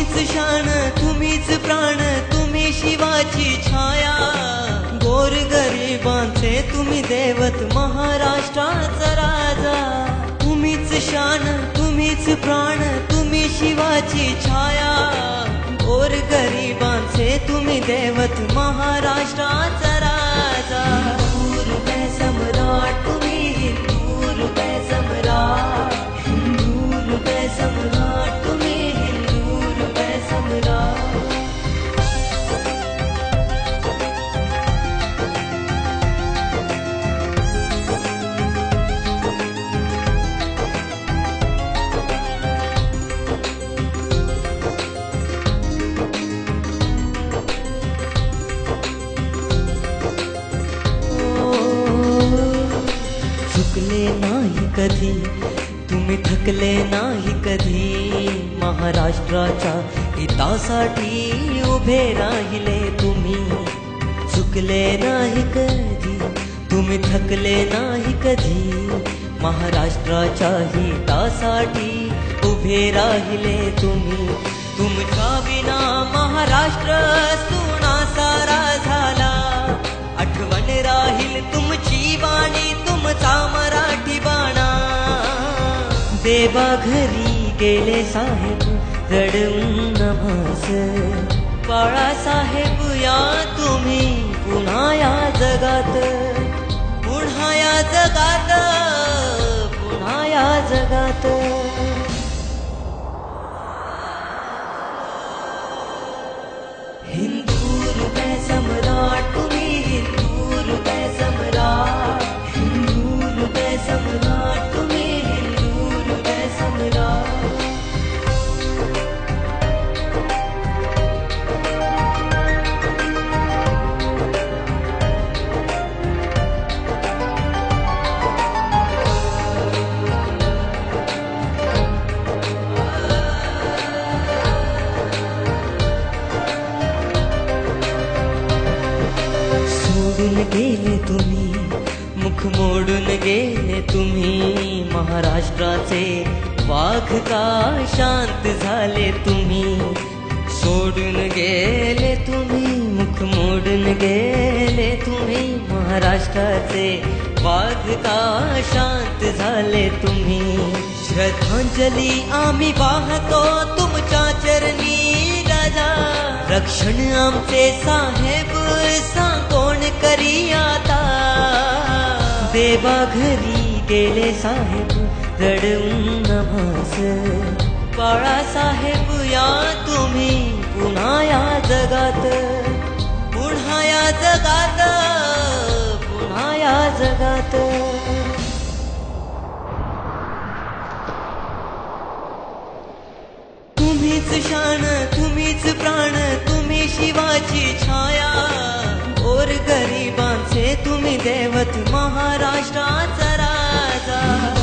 तुम्हीच शान तुम्हीच प्राण तुम्ही शिवाची छाया गोरगरिबांचे तुम्ही दैवत महाराष्ट्राचा राजा तुम्हीच शान तुम्हीच प्राण तुम्ही शिवाची छाया गोरगरिबांचे तुम्ही दैवत महाराष्ट्राचा राजा हिंदू हृदय सम्राट तुम्ही हिंदू हृदय सम्राट हिंदू हृदय सम्राट तुम्ही हिंदू हृदय सम्राट चुकले नाही कधी तुम्ही थकले नाही कधी महाराष्ट्राच्या हितासाठी उभे राहिले तुम्ही चुकले नाही कधी तुम्ही थकले नाही कधी महाराष्ट्राच्या हितासाठी उभे राहिले तुम्ही तुमच्या विना महाराष्ट्र सुनासारा झाला आठवण राहील तुमची वाणी तुमचा मराठी बाणा देवा घरी गेले साहेब रडून नभास बाळासाहेब या तुम्ही पुन्हा या जगात पुन्हा या जगात पुन्हा या जगात हिंदू हृदय सम्राट तुम्ही हिंदू हृदय सम्राट हिंदू हृदय सम्राट तुम्ही हिंदू हृदय सम्राट सोडून गेले तुम्ही मुख मोडून गेले तुम्ही महाराष्ट्राचे वाघ का शांत झाले तुम्ही सोडून गेले तुम्ही मुख मोडून गेले तुम्ही महाराष्ट्राचे वाघ का शांत झाले तुम्ही श्रद्धांजली आम्ही वाहतो तुमच्या चरणी राजा रक्षण आमचे साहेब कोण करी आता देवा घरी गेले साहेब रडून नभास बाळासाहेब या तुम्ही पुन्हा या जगात पुन्हा या जगात पुन्हा या जगात तुम्हीच शान तुम्हीच प्राण तुम्ही शिवाची छाया गोरगरिबांचे तुम्ही दैवत महाराष्ट्राचा राजा